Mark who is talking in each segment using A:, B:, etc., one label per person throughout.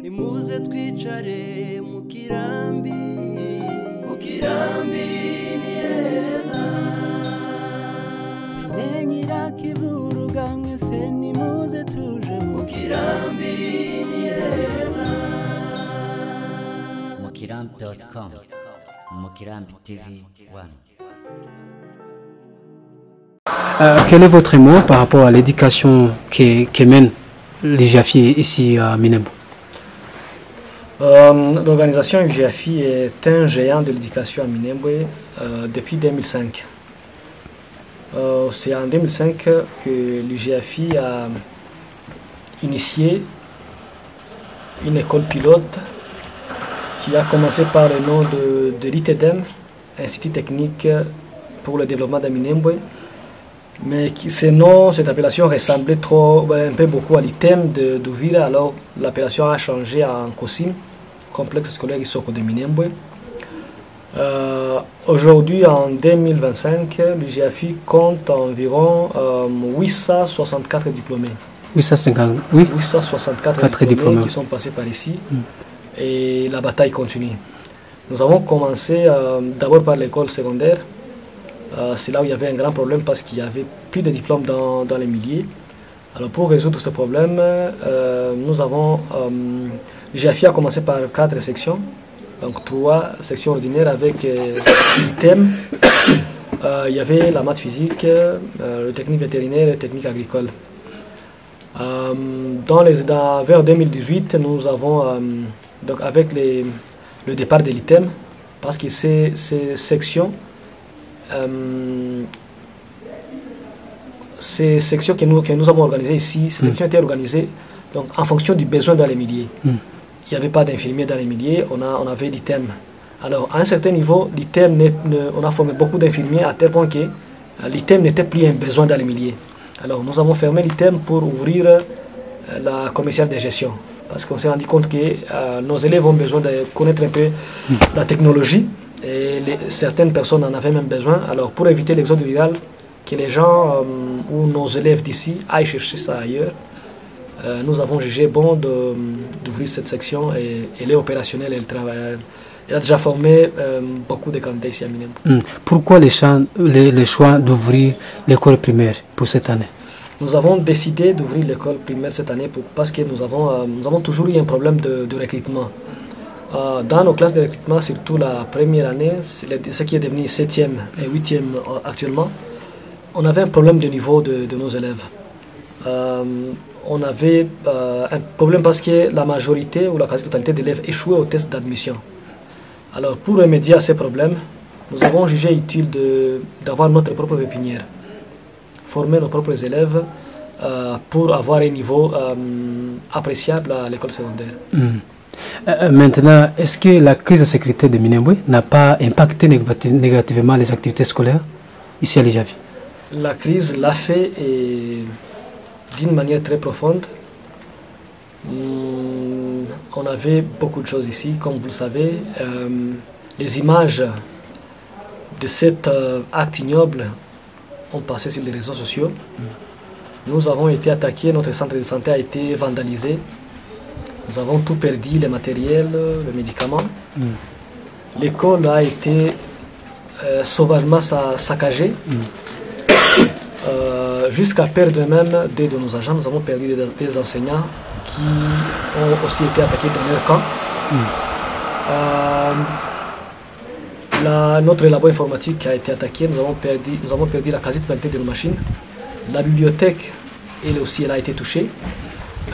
A: nimuze twicare mu kirambi ni heza bimenyera kivuruga mwese nimuze tuje mu kirambi ni heza
B: Mukirambi.com Mukirambi TV 1.
C: Quel est votre mot par rapport à l'éducation que mène l'IGAFI ici à Minembwe?
D: L'organisation IGAFI est un géant de l'éducation à Minembwe depuis 2005. C'est en 2005 que l'IGAFI a initié une école pilote qui a commencé par le nom de l'ITEDEM, Institut technique pour le développement de Minembwe. Mais cette appellation ressemblait un peu beaucoup à l'ITEM d'Uvira, alors l'appellation a changé en COSIM, Complexe scolaire Isoko de Minembwe. Aujourd'hui, en 2025, l'IGAFI compte environ 864 diplômés. 864 diplômés qui sont passés par ici et la bataille continue. Nous avons commencé d'abord par l'école secondaire. C'est là où il y avait un grand problème parce qu'il y avait plus de diplômes dans les milliers. Alors pour résoudre ce problème, l'IGAFI a commencé par 4 sections, donc 3 sections ordinaires avec l'ITEM. Il y avait la maths physique, le technique vétérinaire et le technique agricole. Vers 2018, nous avons, donc avec le départ de l'ITEM, parce que ces sections que nous avons organisées ici, ces sections étaient organisées donc, en fonction du besoin dans les milliers. Il n'y avait pas d'infirmiers dans les milliers, on avait l'ITEM. Alors, à un certain niveau, l'ITEM, on a formé beaucoup d'infirmiers à tel point que l'ITEM n'était plus un besoin dans les milliers. Alors, nous avons fermé l'ITEM pour ouvrir la commerciale de gestion. Parce qu'on s'est rendu compte que nos élèves ont besoin de connaître un peu la technologie. Et certaines personnes en avaient même besoin. Alors pour éviter l'exode rural, que les gens ou nos élèves d'ici aillent chercher ça ailleurs, nous avons jugé bon d'ouvrir cette section et elle est opérationnelle, elle travaille. Elle a déjà formé beaucoup de candidats ici à Minembwe.
C: Pourquoi le choix d'ouvrir l'école primaire pour cette année?
D: Nous avons décidé d'ouvrir l'école primaire cette année parce que nous avons toujours eu un problème de recrutement. Dans nos classes de recrutement, surtout la première année, ce qui est devenu 7e et 8e actuellement, on avait un problème de niveau de nos élèves. On avait un problème parce que la majorité ou la quasi-totalité d'élèves échouaient au test d'admission. Alors pour remédier à ces problèmes, nous avons jugé utile d'avoir notre propre pépinière, former nos propres élèves pour avoir un niveau appréciable à l'école secondaire.
C: Maintenant, est-ce que la crise de sécurité de Minembwe n'a pas impacté négativement les activités scolaires ici à l'IGAFI?
D: La crise l'a fait et d'une manière très profonde. On avait beaucoup de choses ici, comme vous le savez. Les images de cet acte ignoble ont passé sur les réseaux sociaux. Nous avons été attaqués, notre centre de santé a été vandalisé. Nous avons tout perdu, le matériel, les médicaments. L'école a été sauvagement saccagée, jusqu'à perdre même 2 de nos agents. Nous avons perdu des enseignants qui ont aussi été attaqués dans leur camp. Notre labo informatique a été attaqué, nous avons perdu la quasi-totalité de nos machines. La bibliothèque, elle aussi, elle a été touchée.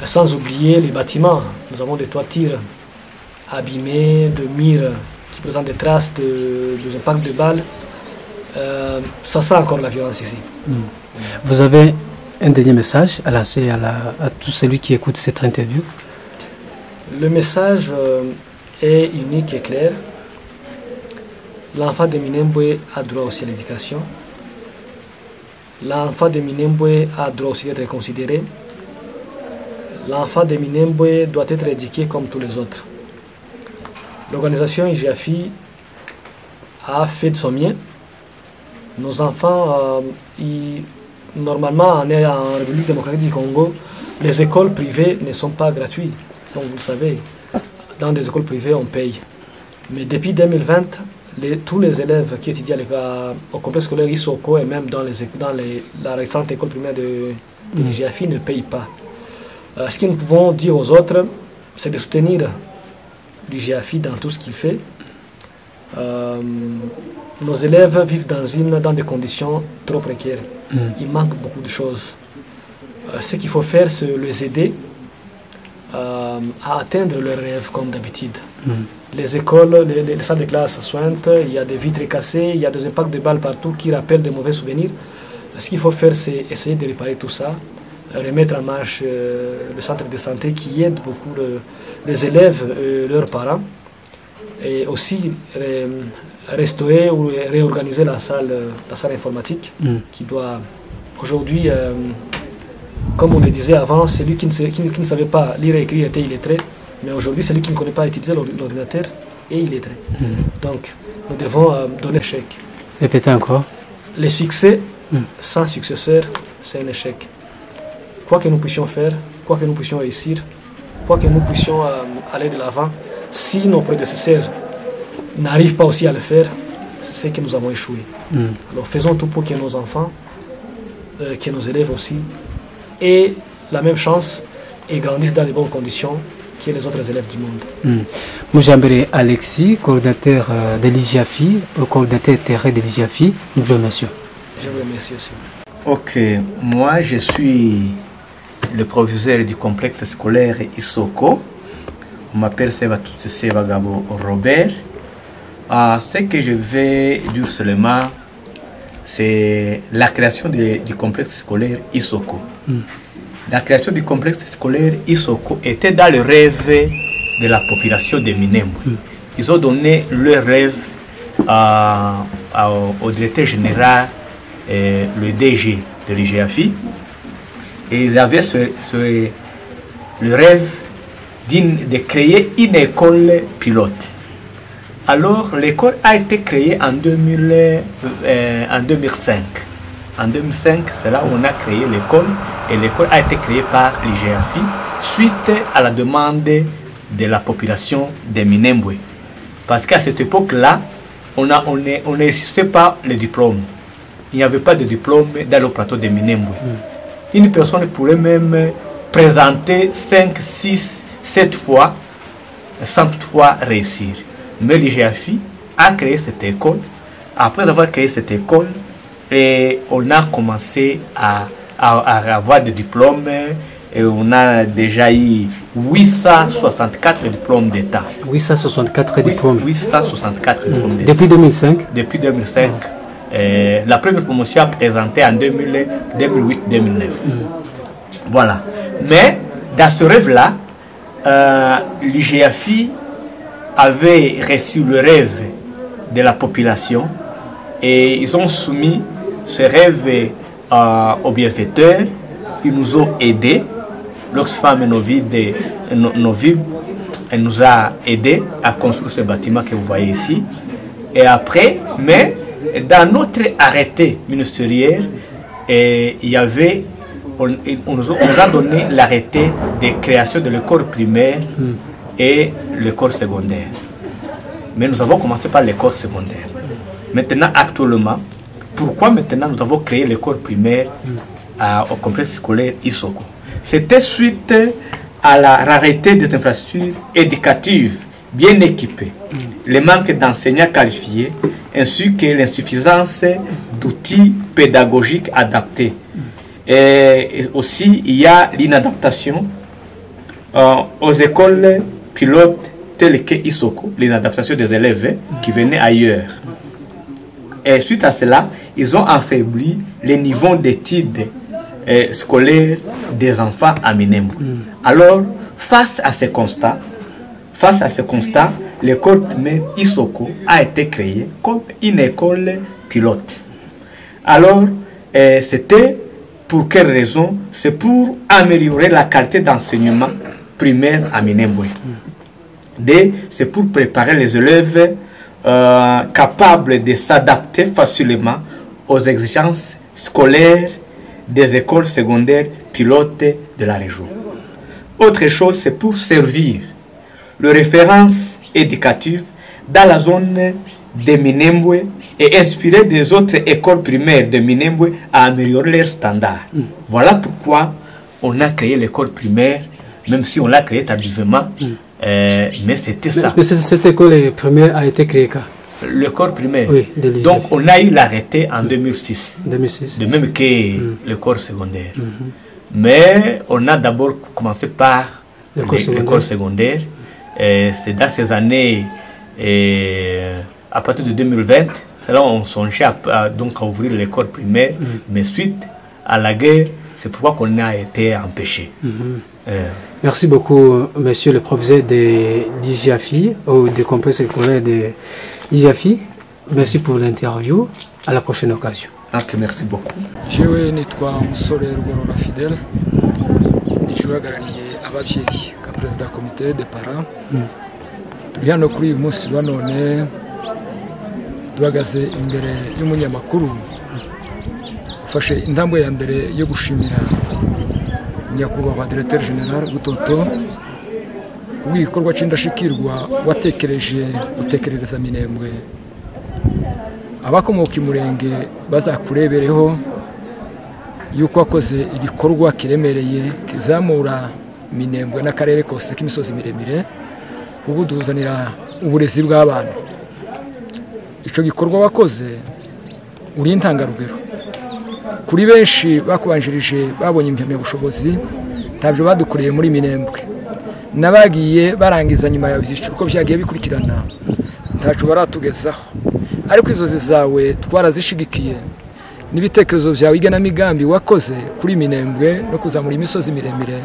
D: Sans oublier les bâtiments. Nous avons des toitures abîmées, de murs qui présentent des traces de impacts de balles. Ça sent encore la violence ici.
C: Vous avez un dernier message à lancer à tout celui qui écoute cette interview?
D: Le message est unique et clair. L'enfant de Minembwe a droit aussi à l'éducation. L'enfant de Minembwe a droit aussi d'être considéré. L'enfant de Minembwe doit être éduqué comme tous les autres. L'organisation IGAFI a fait de son mieux. Nos enfants, normalement, on est en République démocratique du Congo, les écoles privées ne sont pas gratuites, comme vous le savez. dans des écoles privées, on paye. Mais depuis 2020, tous les élèves qui étudient au complexe scolaire Isoko et même dans la récente école primaire de l'IGAFI ne payent pas. Ce que nous pouvons dire aux autres, c'est de soutenir l'IGAFI dans tout ce qu'il fait. Nos élèves vivent dans des conditions trop précaires. Il manque beaucoup de choses. Ce qu'il faut faire, c'est les aider à atteindre leurs rêves comme d'habitude. Les écoles, les salles de classe sointent, il y a des vitres cassées, il y a des impacts de balles partout qui rappellent de mauvais souvenirs. Ce qu'il faut faire, c'est essayer de réparer tout ça, remettre en marche le centre de santé qui aide beaucoup les élèves et leurs parents, et aussi restaurer ou réorganiser la salle informatique qui doit aujourd'hui, comme on le disait avant, celui qui ne savait pas lire et écrire était illettré, mais aujourd'hui celui qui ne connaît pas utiliser l'ordinateur est illettré. Donc nous devons donner un chèque.
C: Répétez encore.
D: Le succès sans successeur, c'est un échec. Quoi que nous puissions faire, quoi que nous puissions réussir, quoi que nous puissions aller de l'avant, si nos prédécesseurs n'arrivent pas aussi à le faire, c'est que nous avons échoué. Alors faisons tout pour que nos enfants, que nos élèves aussi, aient la même chance et grandissent dans les bonnes conditions que les autres élèves du monde.
C: Moujambere Alexis, coordinateur de l'IGAFI, coordinateur terrain de l'IGAFI, nous vous remercions.
D: Je vous remercie aussi.
E: Ok, moi je suis le professeur du complexe scolaire Isoko. On m'appelle Seva Gabo Robert. Ce que je vais dire seulement, c'est la création du complexe scolaire Isoko. La création du complexe scolaire Isoko était dans le rêve de la population de Minembwe. Ils ont donné leur rêve au directeur général, le DG de l'IGAFI, et ils avaient le rêve de créer une école pilote. Alors l'école a été créée en 2005. En 2005, c'est là où on a créé l'école, et l'école a été créée par l'IGAFI suite à la demande de la population de Minembwe. Parce qu'à cette époque-là, on n'existait pas le diplôme. Il n'y avait pas de diplôme dans le plateau de Minembwe. Une personne pourrait même présenter 5, 6, 7 fois sans toutefois réussir. Mais l'IGAFI a créé cette école. Après avoir créé cette école, et on a commencé à avoir des diplômes, et on a déjà eu 864 diplômes d'État.
C: 864 diplômes.
E: 864 diplômes d'État.
C: Depuis 2005.
E: Depuis 2005. La première promotion a présenté en 2008-2009. Voilà. Mais dans ce rêve-là, l'IGAFI avait reçu le rêve de la population, et ils ont soumis ce rêve aux bienfaiteurs. Ils nous ont aidés. L'Oxfam Novib nous a aidés à construire ce bâtiment que vous voyez ici. Et après, mais dans notre arrêté ministériel, il y avait, on nous a donné l'arrêté de création de l'école primaire et l'école secondaire. Mais nous avons commencé par l'école secondaire. Maintenant, actuellement, pourquoi maintenant nous avons créé l'école primaire au complexe scolaire Isoko? C'était suite à la rareté des infrastructures éducatives bien équipées, le manque d'enseignants qualifiés, ainsi que l'insuffisance d'outils pédagogiques adaptés. Et aussi, il y a l'inadaptation aux écoles pilotes telles que Isoko, l'inadaptation des élèves qui venaient ailleurs. Et suite à cela, ils ont affaibli les niveaux d'études scolaires des enfants à Minembwe. Alors, face à ce constat, l'école primaire Isoko a été créée comme une école pilote. Alors, c'était pour quelle raison? C'est pour améliorer la qualité d'enseignement primaire à Minembwe. C'est pour préparer les élèves capables de s'adapter facilement aux exigences scolaires des écoles secondaires pilotes de la région. Autre chose, c'est pour servir de référence éducative dans la zone de Minembwe et inspirer des autres écoles primaires de Minembwe à améliorer leurs standards. Voilà pourquoi on a créé l'école primaire, même si on l'a créée tardivement, mais c'était ça.
C: Mais cette école primaire a été créée quand?
E: L'école primaire.
C: Oui,
E: donc on a eu l'arrêté en 2006.
C: 2006.
E: De même que l'école secondaire. Mais on a d'abord commencé par l'école secondaire. C'est dans ces années, à partir de 2020, là on songeait donc à ouvrir l'école primaire, mais suite à la guerre, c'est pourquoi qu'on a été empêché.
C: Merci beaucoup, monsieur le professeur de l'IGAFI, ou du complexe scolaire de l'IGAFI. Merci pour l'interview. À la prochaine occasion.
E: Ok, merci beaucoup.
F: Jewe nitwa Musore Rugorora Fidèle, nijuhagarariye ababyeyi ka perezida komite de parents. Turi hano kuri uyu munsi wa none duhagaze imbere y'umunyamakuru ufashe intambwe ya mbere yo gushimira nyakubahwa Directeur General Butoto kubw'igikorwa c'indashikirwa watekereje gutekerereza Minembwe abakomoka imurenge bazakurebereho yuko wakoze igikorwa kiremereye kizamura Minembwe n'akarere kose k'imisozi miremire kubuduzanira uburezi bw'abana. Ico gikorwa wakoze uri intangarugero kuri benshi bakubanjirije babonye impamyabushobozi ntabyo badukoreye muri Minembwe nabagiye barangiza nyuma ya byiciro uko byagiye bikurikirana ntacu baratugezaho, ariko izozi zawe twarazishigikiye n'ibitekerezo byawe igenamigambi wakoze kuri Minembwe no kuzamura imisozi miremire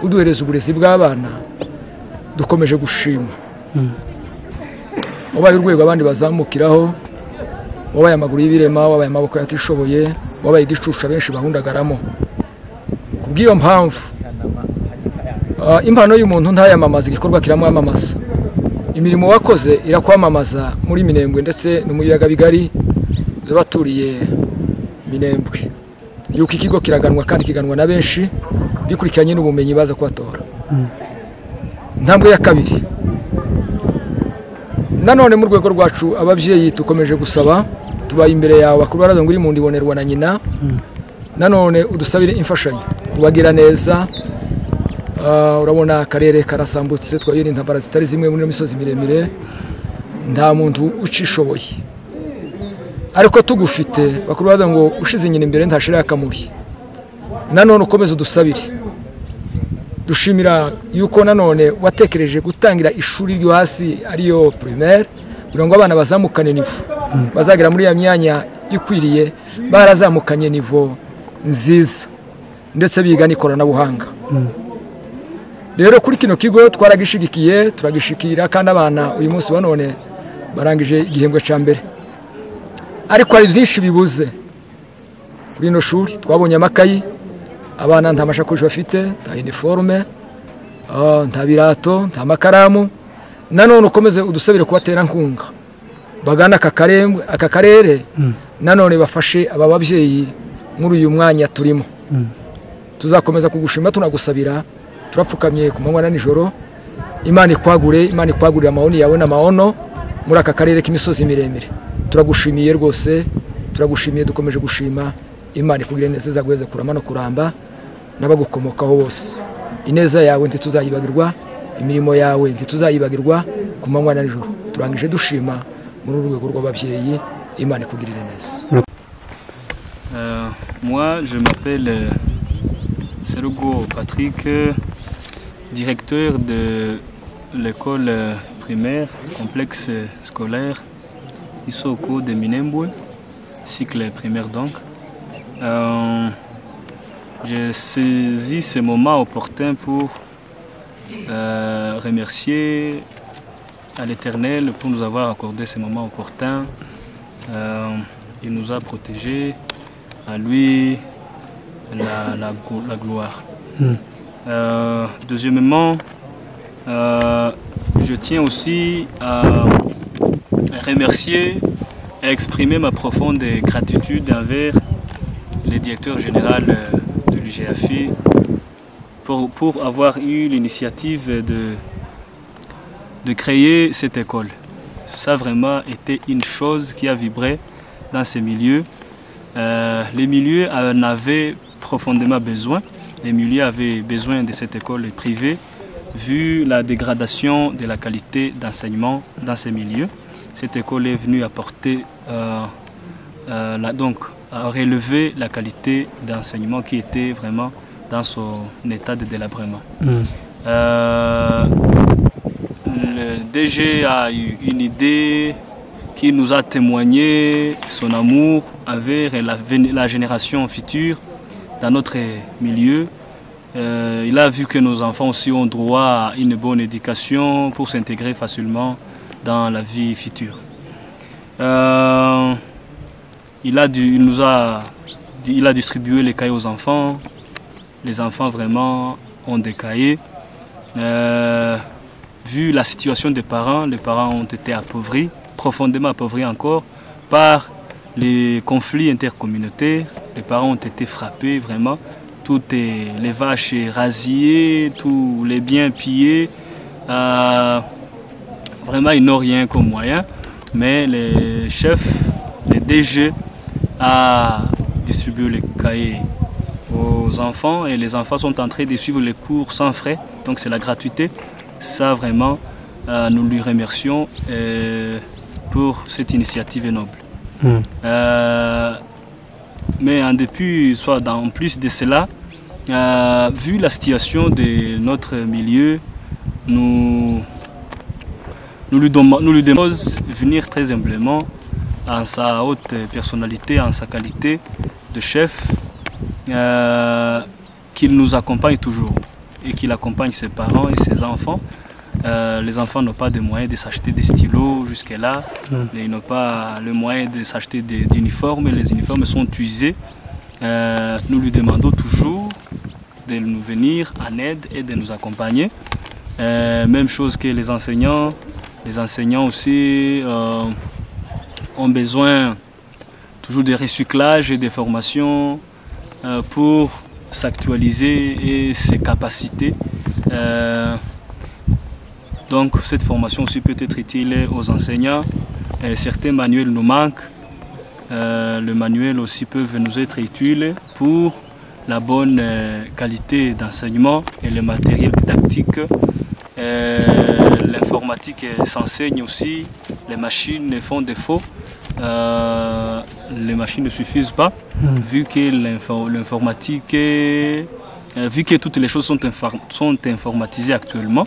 F: uduhereza uburezi bw'abana dukomeje gushima. Wabaye urwego abandi bazamukiraho, wabaye amaguru y'ibirema, wabaye amaboko yatishoboye, wabaye igicucu benshi bahundagaramo. Kubw'iyo mpamvu impano y'umuntu ntayamamaza igikorwa kiramwamamaza. Imirimo wakoze irakwamamaza muri Minembwe ndetse no mu biyaga bigari baturiye Minembwe. Yuko ikigo kiraganwa kandi kiganwa na benshi bikurikiranye n'ubumenyi baza kwatora. Ntambwe ya kabiri, nanone mu rwego rwacu ababyeyi tukomeje gusaba, tubaye imbere yawe bakuru baraza ngo uri mu ndibonerwa na nyina, nanone udusabire imfashanyo kubagira neza. Urabona akarere karasambutse, twabiri intambara zitari zimwe muri misozi miremire, nta muntu ucishoboye, ariko tugufite bakuru baraza ngo ushize nyina imbere ntashira akamuri. Nanone ukomeze udusabire, dushimira yuko nanone watekereje gutangira ishuri ryo hasi ariyo primaire kugira ngo abana bazamukane nivo, bazagira muri ya myanya ikwiriye barazamukanye nivo nziza ndetse biga n'ikoranabuhanga. Rero kuri kino kigo twaragishigikiye, turagishikira kandi abana uyu munsi wa none barangije igihembwe ca mbere, ariko hari byinshi bibuze kuri no shuri. Twabonye amakayi, abana nta mashakoshi bafite, nta uniforme, nta birato, nta makaramu. Nanone ukomeze udusabire kubatera nkunga bagana aka karere, nanone bafashe aba babyeyi muri uyu mwanya turimo. Tuzakomeza kugushima tunagusabira, turapfukamye ku manywa na nijoro. Imana ikwagure, Imana ikwagurira amahoni yawe n'amahono muri aka karere k'imisozi miremire. Turagushimiye rwose, turagushimiye, dukomeje gushima. Imana ikugire neza, izagweze kurama no kuramba n'abagukomokaho bose. Ineza yawe ntituzayibagirwa, imirimo yawe ntituzayibagirwa ku manywa na nijoro. Turangije dushima muri urwego rw'ababyeyi. Imana ikugirire neza.
G: Moi, je m'appelle Serugo Patrick, directeur de l'école primaire, complexe scolaire Isoko de Minembwe, cycle primaire donc. J'ai saisi ce moment opportun pour remercier à l'Éternel pour nous avoir accordé ce moment opportun. Il nous a protégés, à lui la gloire. Deuxièmement, je tiens aussi à remercier et exprimer ma profonde gratitude envers le directeur général de l'IGAFI pour avoir eu l'initiative de créer cette école. Ça vraiment était une chose qui a vibré dans ces milieux. Les milieux en avaient profondément besoin. Les milieux avaient besoin de cette école privée vu la dégradation de la qualité d'enseignement dans ces milieux. Cette école est venue apporter, donc, à relever la qualité d'enseignement qui était vraiment dans son état de délabrement. Le DG a eu une idée qui nous a témoigné son amour envers la génération future dans notre milieu. Il a vu que nos enfants aussi ont droit à une bonne éducation pour s'intégrer facilement dans la vie future. Il a distribué les cahiers aux enfants. Les enfants vraiment ont des cahiers. Vu la situation des parents, les parents ont été appauvris, profondément appauvris encore par les conflits intercommunautaires. Les parents ont été frappés vraiment. Les vaches rasiées, tous les biens pillés. Vraiment, ils n'ont rien comme moyen. Mais les chefs, les DG, a distribué les cahiers aux enfants et les enfants sont en train de suivre les cours sans frais. Donc c'est la gratuité. Ça vraiment, nous lui remercions pour cette initiative noble. Mais en dépit, en plus de cela, vu la situation de notre milieu, nous lui demandons de venir très humblement en sa haute personnalité, en sa qualité de chef, qu'il nous accompagne toujours et qu'il accompagne ses parents et ses enfants. Les enfants n'ont pas de moyens de s'acheter des stylos jusque-là. Ils n'ont pas le moyen de s'acheter des uniformes. Les uniformes sont usés. Nous lui demandons toujours de nous venir en aide et de nous accompagner. Même chose que les enseignants. Les enseignants aussi ont besoin toujours de recyclage et de formation pour s'actualiser et ses capacités. Donc cette formation aussi peut être utile aux enseignants. Certains manuels nous manquent. Le manuel aussi peuvent nous être utiles pour la bonne qualité d'enseignement et le matériel didactique. L'informatique s'enseigne aussi. Les machines font défaut. Les machines ne suffisent pas vu que l'informatique vu que toutes les choses sont informatisées actuellement.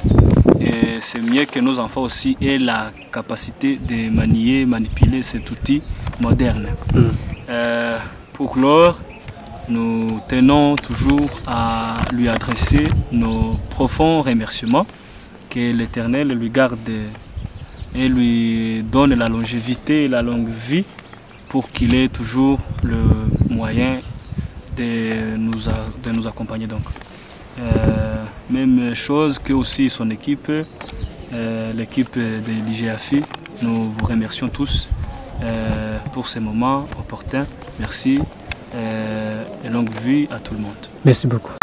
G: Et c'est mieux que nos enfants aussi aient la capacité de manipuler cet outil moderne. Pour clore, nous tenons toujours à lui adresser nos profonds remerciements. Que l'Éternel lui garde et lui donne la longévité et la longue vie pour qu'il ait toujours le moyen de nous accompagner. Donc. Même chose que aussi son équipe, l'équipe de l'IGAFI. Nous vous remercions tous pour ces moments opportuns. Merci et longue vie à tout le monde.
C: Merci beaucoup.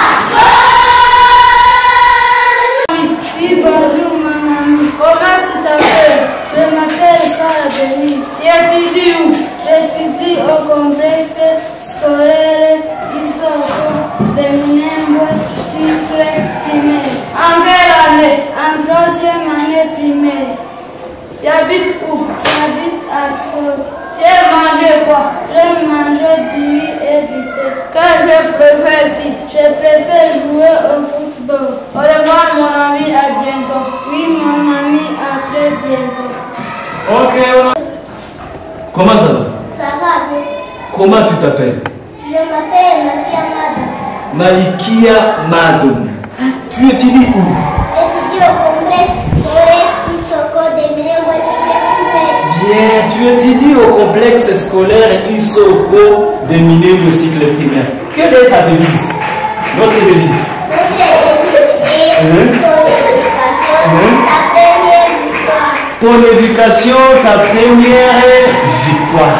H: Oui, bonjour mon ami. Comment tu t'appelles? Je m'appelle Sarah Denise. Tu étudies où? J'étudie au complexe scolaire Isoko de Minembwe, cycle primaire. En quelle année? En 3e année primaire. Tu habites où? J'habite à Isoko. Tu as mangé quoi? Je mange du riz et du thé. Qu'est-ce que préfères-tu? Je préfère jouer au football. Au revoir mon ami, à bientôt. Oui mon ami, à très bientôt.
I: Ok. Comment ça va?
H: Ça va bien.
I: Comment tu t'appelles?
H: Je m'appelle
I: Malikia Madon. Tu étudies où?
H: J'étudie au complexe scolaire Isoko de Minembwe, cycle primaire.
I: Bien, tu étudies au complexe scolaire Isoko de Minembwe, cycle primaire. Quelle est sa devise? Notre devise. Ton éducation, ta première victoire.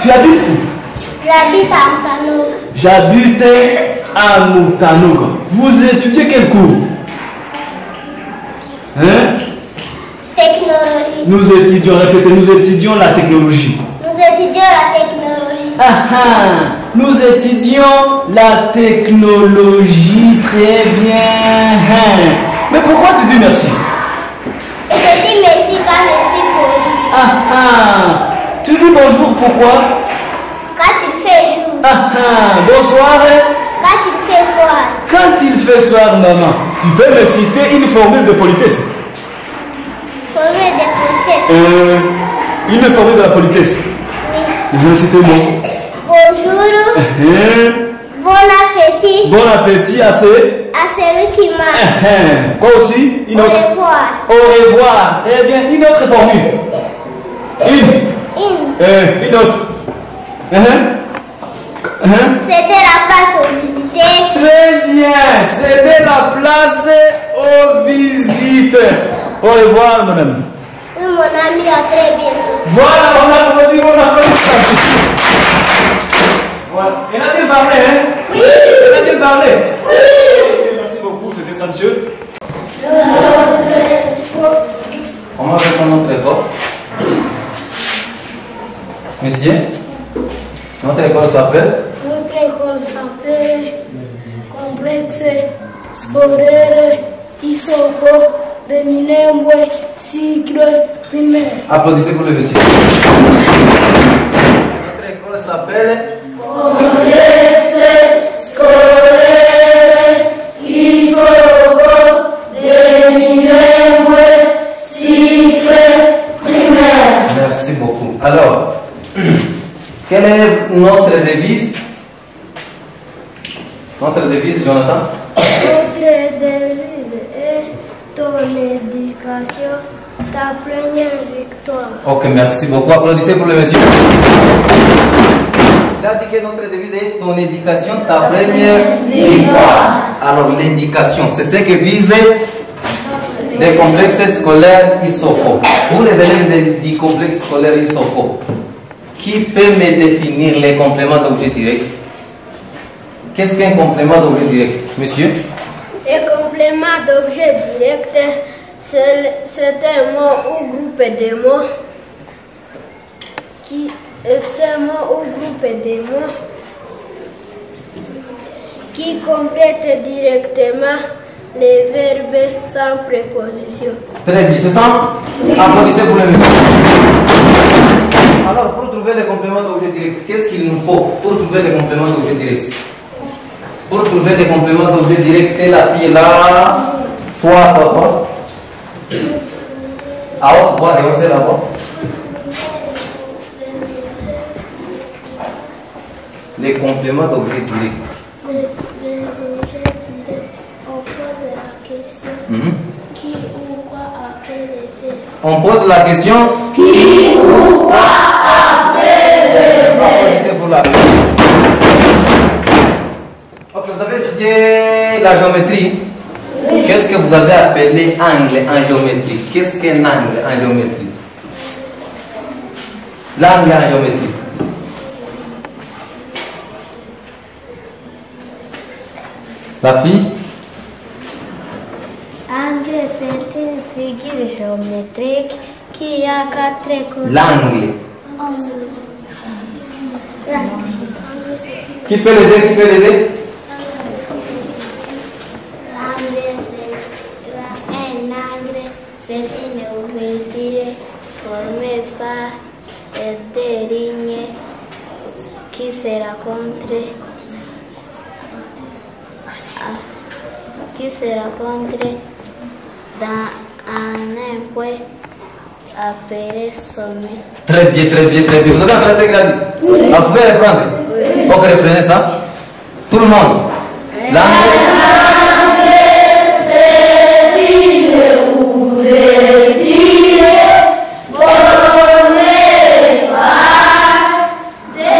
I: Tu habites où?
H: J'habite à Moutanouk.
I: J'habite à Moutanouk. Vous étudiez quel cours? Nous étudions, répétez, nous étudions la technologie.
H: Nous étudions la technologie.
I: Nous étudions la technologie, très bien. Mais pourquoi tu dis merci?
H: Je dis merci quand je suis poli.
I: Tu dis bonjour, pourquoi?
H: Quand il fait jour.
I: Bonsoir.
H: Quand il fait soir.
I: Quand il fait soir, maman, tu peux me citer une formule de politesse?
H: Formule de politesse.
I: Une formule de la politesse.
H: Oui.
I: Citez-moi.
H: Bonjour. Bon appétit.
I: Bon appétit à
H: celui qui mange.
I: Quoi aussi? Une autre.
H: Au revoir.
I: Au revoir. Très bien. Une autre formule. Une autre.
H: Céder la place aux visiteurs.
I: Très bien. Céder la place aux visiteurs. Au revoir, mon ami.
H: Oui, mon ami, à très bientôt.
I: Voilà, on a applaudi, on a applaudi. Voilà. Il a bien parlé, hein? Oui. Il a bien parlé. Oui. Merci beaucoup, c'était Sanchez.
J: On va faire notre école. Monsieur, notre école s'appelle?
H: Notre école s'appelle Complexe Scolaire Isoko de Minembwe, cycle primaire.
J: Applaudissez pour le monsieur. Notre école s'appelle
H: Complexe Scolaire Isoko de Minembwe, cycle primaire.
J: Merci beaucoup. Alors, quelle est notre devise? Notre devise, Jonathan?
H: Notre devise est ton éducation, ta première victoire.
J: Ok, merci beaucoup. Applaudissez pour le monsieur. Il a dit que notre devise est ton éducation, ta première victoire. Alors, l'éducation, c'est ce que vise les complexes scolaires Isoko. Pour les élèves du complexe scolaire Isoko, qui peut me définir les compléments d'objet direct? Qu'est-ce qu'un complément d'objet direct, monsieur?
H: Un complément d'objet direct, c'est un mot ou groupe de mots qui est un mot ou groupe de mots qui complète directement les verbes sans préposition.
J: Très bien, c'est ça? Applaudissez pour le monsieur. Alors, pour trouver les compléments d'objet direct, qu'est-ce qu'il nous faut pour trouver les compléments d'objet direct? Pour trouver les compléments d'objet direct, la fille là, toi. Ah, on va rehausser là-bas. Les compléments d'objet direct.
H: Les objets directs, on pose la question qui ou quoi après les verbes.
J: On pose la question
H: Qui ou quoi après les verbes.
J: C'est pour la. Ok, vous avez étudié la géométrie. Qu'est-ce que vous avez appelé angle en géométrie? Qu'est-ce qu'un angle en géométrie? L'angle en géométrie. La fille?
H: Angle, c'est une figure géométrique qui a 4 côtés.
J: L'angle. Qui peut l'aider?
H: Un angle, c'est une ouverture formée par deux lignes qui se rencontrent dans un point appelé sommet.
J: Très bien. Vous avez entendu ce qu'il a dit? Oui. Vous pouvez reprendre? Oui. Ok, reprenez ça. Tout le monde. L'angle,
H: c'est une ouverture formée par des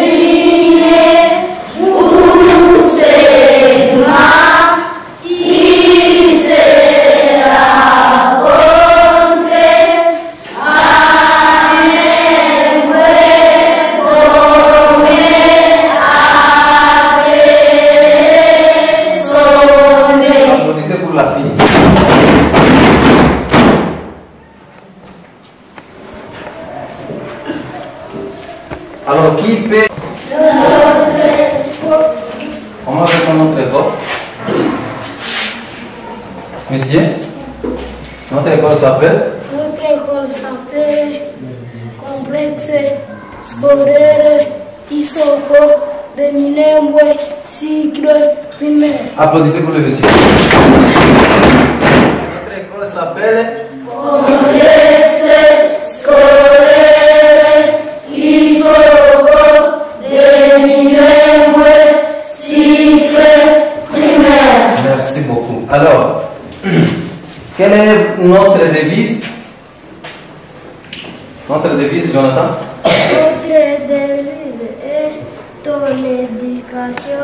H: lignes ou segments qui se rencontrent à un point sommet appelé sommet.
J: applaudissez pour la fille. Alors, qui peut... Comment fait notre école? Monsieur, notre école s'appelle?
H: Notre école s'appelle Complexe scolaire Isoko de Minembwe, cycle primaire.
J: Applaudissez pour le monsieur. Notre école s'appelle?
H: Complexe scolaire Isoko de Minembwe, cycle primaire.
J: Merci beaucoup. Alors, quelle est notre devise? Notre devise, Jonathan?
H: Notre devise est ton éducation,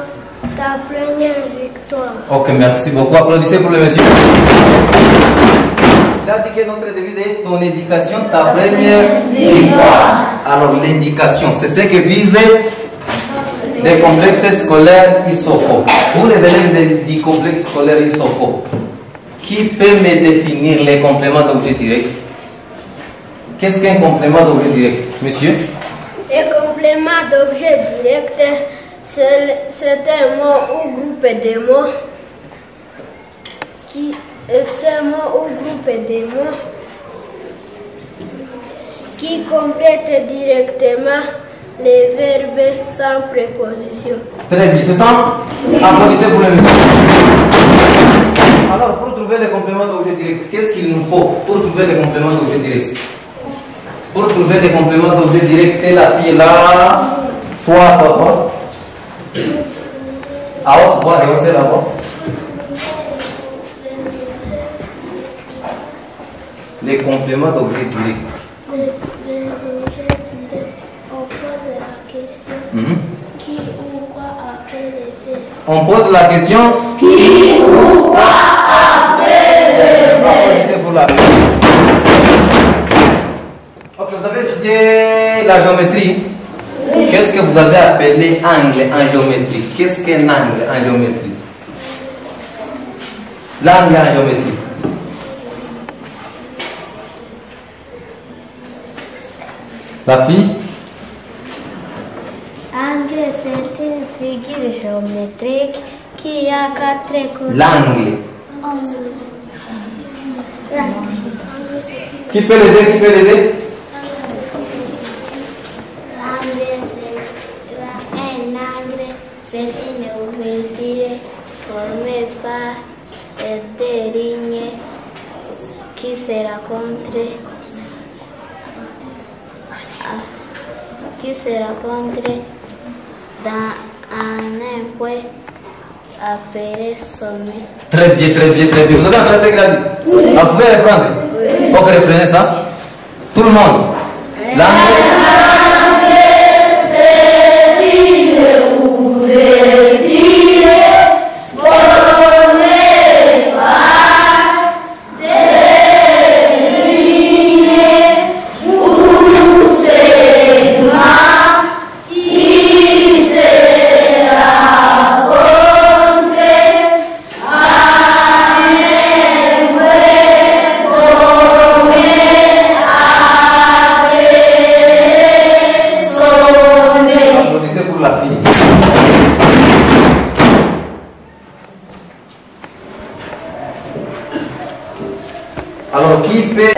H: ta première victoire.
J: Ok, merci beaucoup. Applaudissez pour le monsieur. Il a dit que notre devise est ton éducation, ta première victoire. Alors, l'éducation, c'est ce que vise les complexes scolaires Isoko. Pour les élèves du complexe scolaire Isoko, qui peut me définir les compléments d'objet direct? Qu'est-ce qu'un complément d'objet direct, monsieur?
H: Un complément d'objet direct, c'est un mot ou groupe de mots qui est un mot ou groupe de mots qui complète directement les verbes sans préposition.
J: Très bien, c'est ça? Applaudissez pour le monsieur. Alors, pour trouver les compléments d'objet direct, qu'est-ce qu'il nous faut pour trouver les compléments d'objet direct? Pour trouver les compléments d'objet direct, la fille là, toi. Ah, toi, rehausser là-bas. Les compléments d'objet direct.
H: On pose la question qui ou quoi après les verbes.
J: On pose la question
H: Qui ou quoi après les verbes.
J: Applaudissez pour la. Ok, vous avez étudié la géométrie. Qu'est-ce que vous avez appelé angle en géométrie? Qu'est-ce qu'un angle en géométrie? L'angle en géométrie. La fille?
H: Angle, c'est une figure géométrique qui a 4 côtés.
J: L'angle. Qui peut l'aider?
H: Un angle, c'est une ouverture formée par deux lignes qui se rencontrent dans un point appelé sommet.
J: Très bien. Vous avez entendu ce qu'il a dit? Vous pouvez reprendre? Ok, reprenez ça. Tout le monde.
H: L'angle, c'est une ouverture formée par des lignes ou segments qui se rencontrent à un point sommet appelé sommet.
J: Applaudissez pour la fille. Alors, qui peut